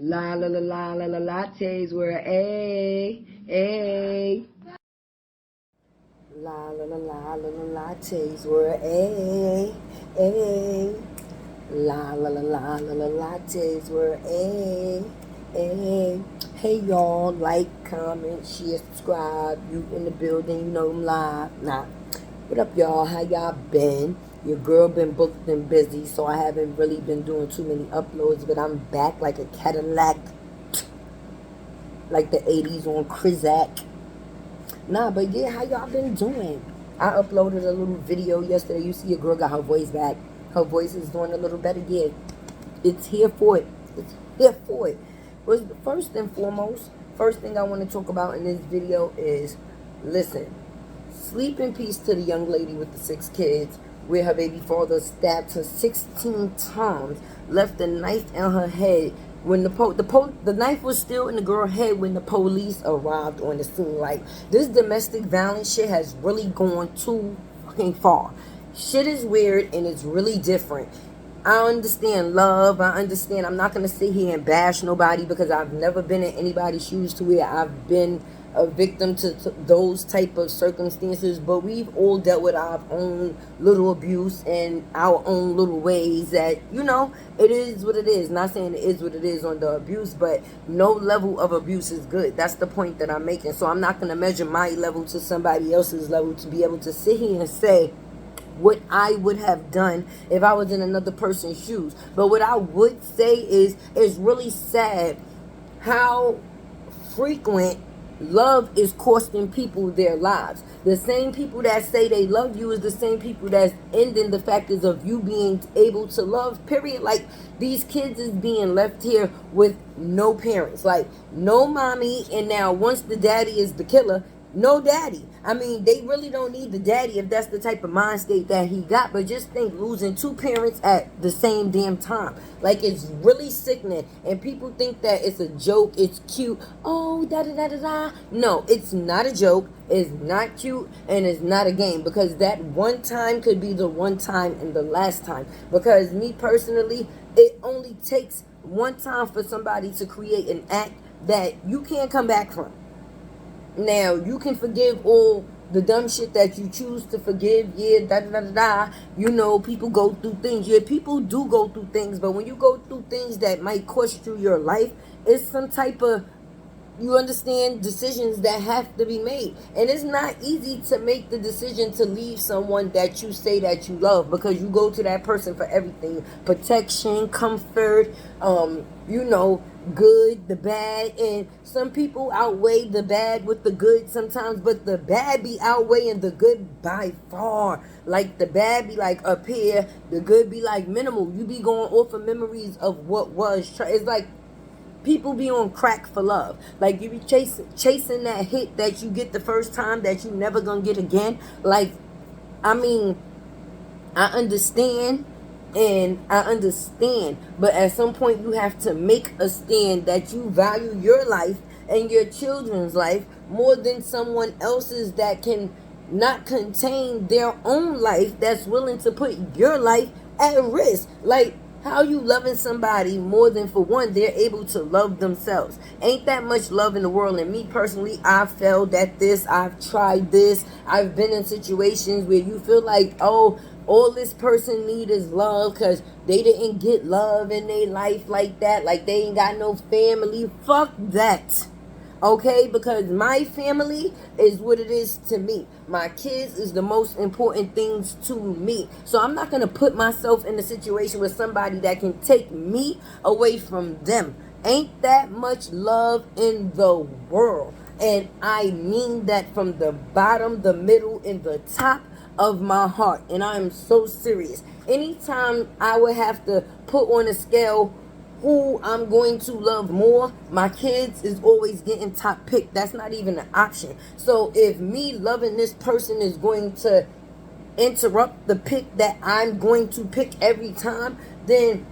La la la la la la lattes were a. La la la la la la lattes were a. La la la la la la lattes were a. Hey y'all, like, comment, share, subscribe. You in the building, you know I'm live. Nah. What up, y'all? How y'all been? Your girl been booked and busy, so I haven't really been doing too many uploads, but I'm back like a Cadillac, like the 80s on Krizak. Nah, but yeah, how y'all been doing? I uploaded a little video yesterday. You see your girl got her voice back. Her voice is doing a little better. Yeah, it's here for it. It's here for it. Was first and foremost, first thing I want to talk about in this video is, listen, sleep in peace to the young lady with the 6 kids, where her baby father stabbed her 16 times, left a knife in her head. When the knife was still in the girl's head when the police arrived on the scene. Like, this domestic violence shit has really gone too fucking far. Shit is weird and it's really different. I understand love. I understand. I'm not going to sit here and bash nobody because I've never been in anybody's shoes to where I've been a victim to those type of circumstances, but we've all dealt with our own little abuse and our own little ways that, you know, it is what it is. Not saying it is what it is on the abuse, but no level of abuse is good. That's the point that I'm making. So I'm not going to measure my level to somebody else's level to be able to sit here and say what I would have done if I was in another person's shoes. But what I would say is, it's really sad how frequent love is costing people their lives. The same people that say they love you is the same people that's ending the factors of you being able to love, period. Like, these kids is being left here with no parents, like no mommy, and now once the daddy is the killer, no daddy. I mean, they really don't need the daddy if that's the type of mind state that he got. But just think, losing 2 parents at the same damn time. Like, it's really sickening. And people think that it's a joke, it's cute. Oh, da da da da da. No, it's not a joke. It's not cute, and it's not a game. Because that one time could be the one time and the last time. Because me personally, it only takes one time for somebody to create an act that you can't come back from. Now, you can forgive all the dumb shit that you choose to forgive. Yeah, da da da da da. You know, people go through things. Yeah, people do go through things. But when you go through things that might cost you your life, it's some type of, you understand, decisions that have to be made. And it's not easy to make the decision to leave someone that you say that you love, because you go to that person for everything. Protection, comfort, you know, good, the bad. And some people outweigh the bad with the good sometimes, but the bad be outweighing the good by far. Like, the bad be like up here, the good be like minimal. You be going off of memories of what was. It's like people be on crack for love. Like, you be chasing that hit that you get the first time that you never gonna get again. Like, I mean, I understand, but at some point you have to make a stand that you value your life and your children's life more than someone else's that can not contain their own life, that's willing to put your life at risk. Like, how you loving somebody more than, for one, they're able to love themselves? Ain't that much love in the world. And me personally, I've failed at this. I've tried this. I've been in situations where you feel like, oh, all this person need is love because they didn't get love in their life like that. Like, they ain't got no family. Fuck that. Okay, because my family is what it is to me. My kids is the most important things to me. So I'm not going to put myself in a situation with somebody that can take me away from them. Ain't that much love in the world. And I mean that from the bottom, the middle, and the top of my heart. And I'm so serious. Anytime I would have to put on a scale who I'm going to love more, my kids is always getting top pick. That's not even an option. So if me loving this person is going to interrupt the pick that I'm going to pick every time, then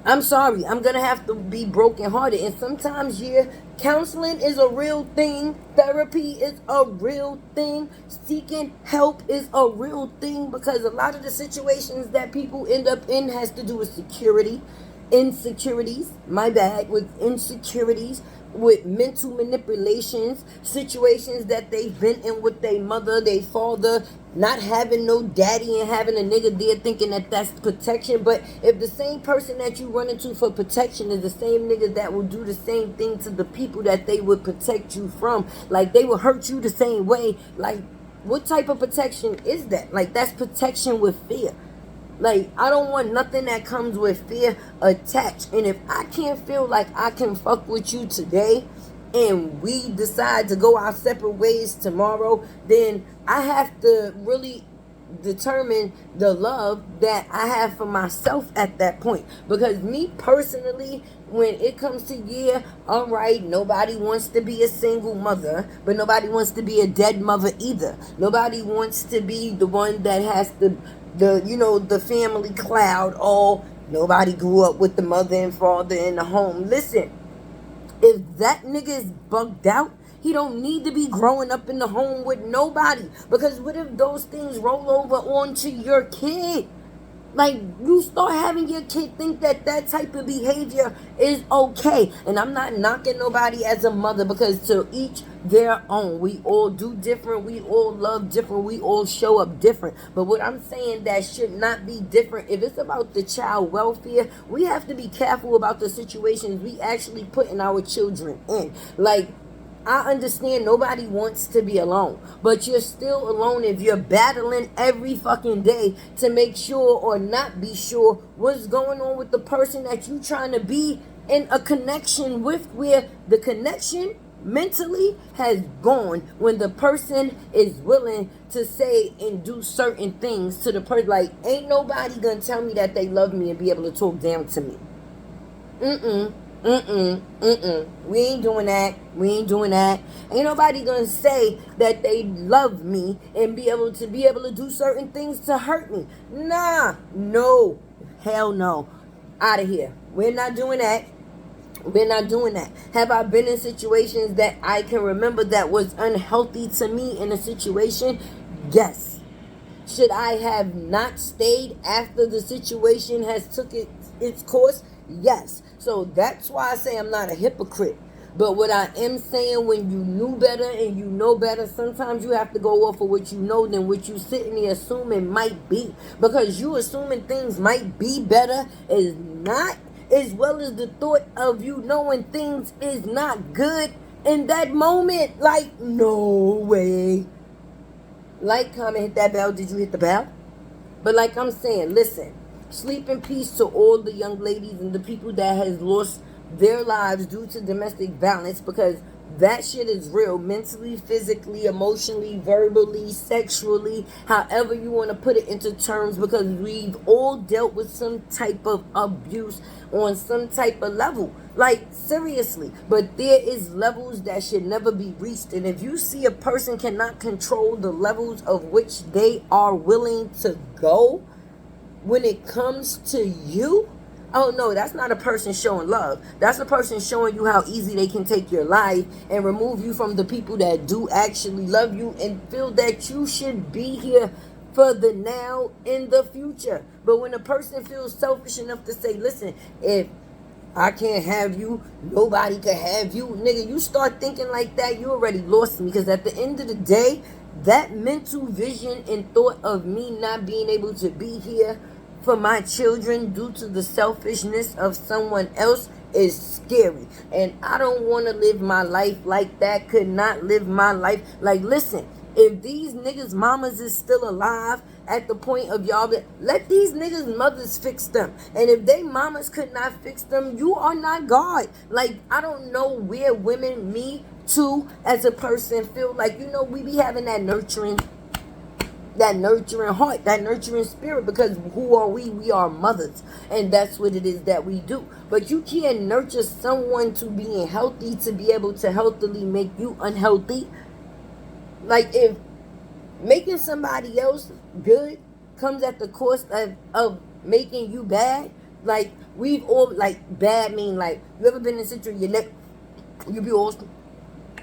I'm sorry, I'm gonna have to be brokenhearted. And sometimes, yeah, counseling is a real thing. Therapy is a real thing. Seeking help is a real thing, because a lot of the situations that people end up in has to do with security. insecurities, my bad, with insecurities, with mental manipulations, situations that they've been in with their mother, their father, not having no daddy and having a nigga there thinking that that's protection. But if the same person that you run into for protection is the same nigga that will do the same thing to the people that they would protect you from, like they will hurt you the same way, like what type of protection is that? Like that's protection with fear. Like, I don't want nothing that comes with fear attached. And if I can't feel like I can fuck with you today and we decide to go our separate ways tomorrow, then I have to really determine the love that I have for myself at that point. Because me personally, when it comes to, yeah, all right, nobody wants to be a single mother, but nobody wants to be a dead mother either. Nobody wants to be the one that has the family cloud. Oh, nobody grew up with the mother and father in the home. Listen, if that nigga is bugged out, he don't need to be growing up in the home with nobody. Because what if those things roll over onto your kid? Like, you start having your kid think that that type of behavior is okay. And I'm not knocking nobody as a mother, because to each their own. We all do different. We all love different. We all show up different. But what I'm saying that should not be different. If it's about the child welfare, we have to be careful about the situations we actually putting our children in. Like, I understand nobody wants to be alone, but you're still alone if you're battling every fucking day to make sure or not be sure what's going on with the person that you're trying to be in a connection with, where the connection mentally has gone when the person is willing to say and do certain things to the person. Like, ain't nobody gonna tell me that they love me and be able to talk down to me. We ain't doing that. We ain't doing that. Ain't nobody gonna say that they love me and be able to do certain things to hurt me. Nah, no, hell no, out of here. We're not doing that. We're not doing that. Have I been in situations that I can remember that was unhealthy to me in a situation? Yes. Should I have not stayed after the situation has took its course? Yes. So that's why I say I'm not a hypocrite. But what I am saying, when you knew better and you know better, sometimes you have to go off of what you know than what you sitting there assuming might be. Because you assuming things might be better is not, as well as the thought of you knowing things is not good in that moment. Like, no way. Like, comment, hit that bell. Did you hit the bell? But like I'm saying, listen. Sleep in peace to all the young ladies and the people that has lost their lives due to domestic violence, because that shit is real. Mentally, physically, emotionally, verbally, sexually, however you want to put it into terms, because we've all dealt with some type of abuse on some type of level. Like, seriously. But there is levels that should never be reached. And if you see a person cannot control the levels of which they are willing to go when it comes to you, oh no, that's not a person showing love. That's a person showing you how easy they can take your life and remove you from the people that do actually love you and feel that you should be here for the now in the future. But when a person feels selfish enough to say, listen, if I can't have you, nobody can have you, nigga, you start thinking like that, you already lost me. Because at the end of the day, that mental vision and thought of me not being able to be here for my children due to the selfishness of someone else is scary. And I don't want to live my life like that. Could not live my life. Like, listen, if these niggas' mamas is still alive at the point of y'all, let these niggas' mothers fix them. And if they mamas could not fix them, you are not God. Like, I don't know where women, me too, as a person, feel like, we be having that nurturing heart, that nurturing spirit, because who are we? We are mothers, and that's what it is that we do. But you can't nurture someone to being healthy to be able to healthily make you unhealthy. Like, if making somebody else good comes at the cost of making you bad, like, we've all, like, bad mean, like, you ever been in a situation, your neck, you be all,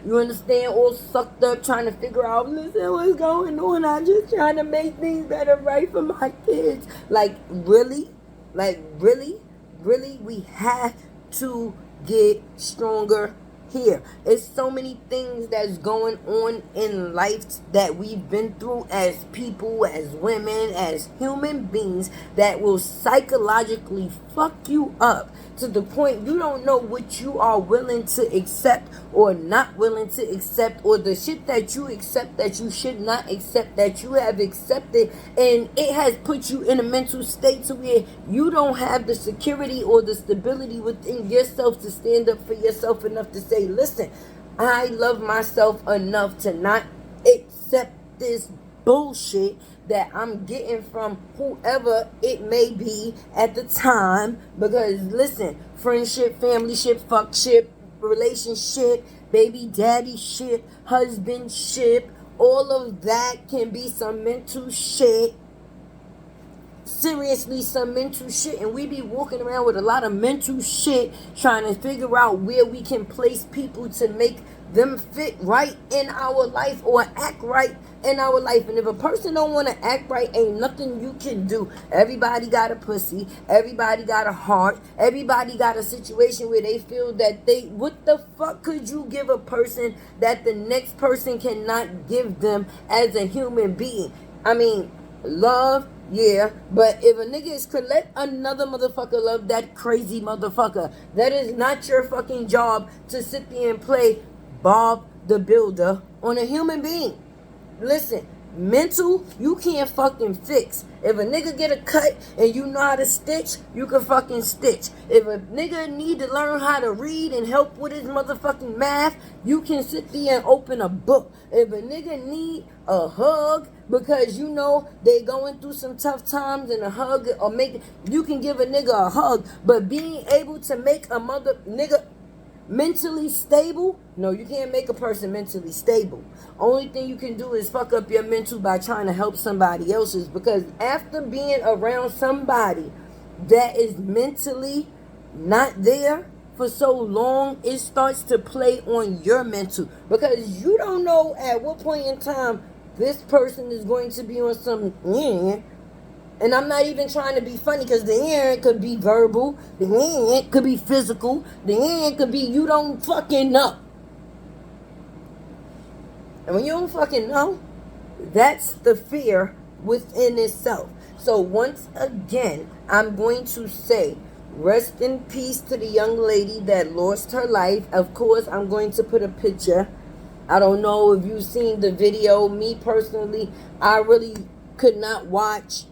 you understand, all sucked up, trying to figure out, listen, what's going on? I'm just trying to make things better right for my kids. Like, really? Like, really? really, we have to get stronger here. It's so many things that's going on in life that we've been through as people, as women, as human beings, that will psychologically fuck you up to the point you don't know what you are willing to accept or not willing to accept, or the shit that you accept that you should not accept that you have accepted, and it has put you in a mental state to where you don't have the security or the stability within yourself to stand up for yourself enough to say, listen, I love myself enough to not accept this bullshit that I'm getting from whoever it may be at the time. Because listen, friendship, family ship, fuck ship, relationship, baby daddy ship, husband ship, all of that can be some mental shit. Seriously, some mental shit. And we be walking around with a lot of mental shit, trying to figure out where we can place people to make them fit right in our life or act right in our life. And if a person don't want to act right, ain't nothing you can do. Everybody got a pussy, everybody got a heart, everybody got a situation where they feel that what the fuck could you give a person that the next person cannot give them as a human being? I mean, love, yeah, but if a nigga is let another motherfucker love that crazy motherfucker. That is not your fucking job to sit there and play Bob the Builder on a human being. Listen, mental, you can't fucking fix. If a nigga get a cut and you know how to stitch, you can fucking stitch. If a nigga need to learn how to read and help with his motherfucking math, you can sit there and open a book. If a nigga need a hug because you know they going through some tough times, and a hug or you can give a nigga a hug. But being able to make a nigga mentally stable, no, you can't make a person mentally stable. Only thing you can do is fuck up your mental by trying to help somebody else's. Because after being around somebody that is mentally not there for so long, it starts to play on your mental. Because you don't know at what point in time this person is going to be on some and I'm not even trying to be funny, because the end could be verbal, the end could be physical, the end could be you don't fucking know. And when you don't fucking know, that's the fear within itself. So once again, I'm going to say, rest in peace to the young lady that lost her life. Of course, I'm going to put a picture. I don't know if you've seen the video. Me personally, I really could not watch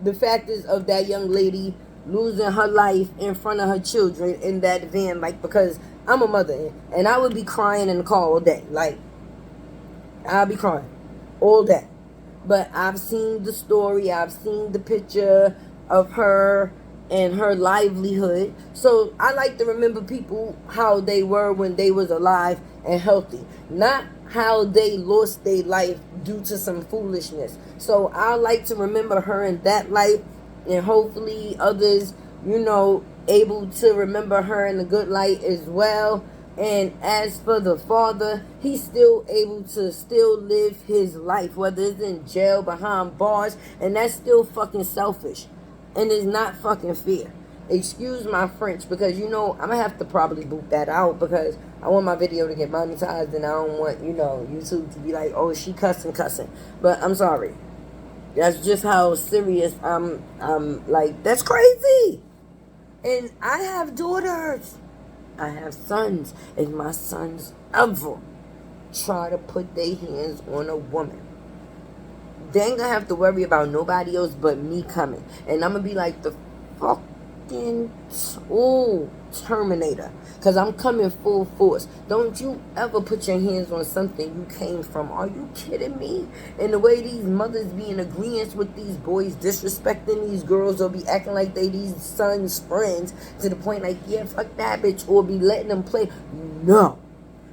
the fact is of that young lady losing her life in front of her children in that van, like, because I'm a mother and I would be crying in the car all day. Like, I'll be crying all day. But I've seen the story, I've seen the picture of her and her livelihood. So I like to remember people how they were when they was alive and healthy, not how they lost their life due to some foolishness. So I like to remember her in that light, and hopefully others, able to remember her in a good light as well. And as for the father, he's still able to still live his life, whether it's in jail, behind bars, and that's still fucking selfish. And it's not fucking fair. Excuse my French, because I'm gonna have to probably boot that out, because I want my video to get monetized, and I don't want YouTube to be like, oh, she cussing. But I'm sorry, that's just how serious I'm like, that's crazy. And I have daughters, I have sons, and my sons ever try to put their hands on a woman, they ain't gonna have to worry about nobody else but me coming. And I'm gonna be like the fucking Terminator, because I'm coming full force. Don't you ever put your hands on something you came from. Are you kidding me? And the way these mothers be in agreement with these boys, disrespecting these girls, or be acting like they these sons' friends, to the point like, yeah, fuck that bitch, or be letting them play. No.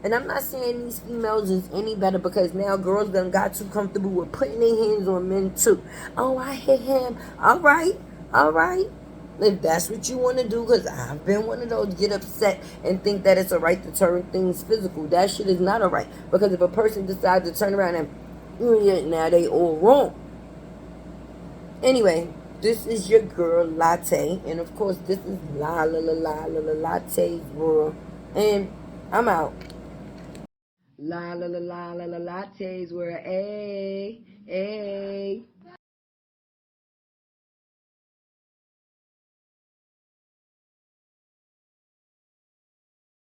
And I'm not saying these females is any better, because now girls done got too comfortable with putting their hands on men too. Oh, I hit him. All right. If that's what you want to do, because I've been one of those, get upset and think that it's alright to turn things physical. That shit is not alright. Because if a person decides to turn around and, now they all wrong. Anyway, This is your girl Latte, and of course, this is La La La La La La Latte's World, and I'm out. La La La La La La Latte's World, hey, hey.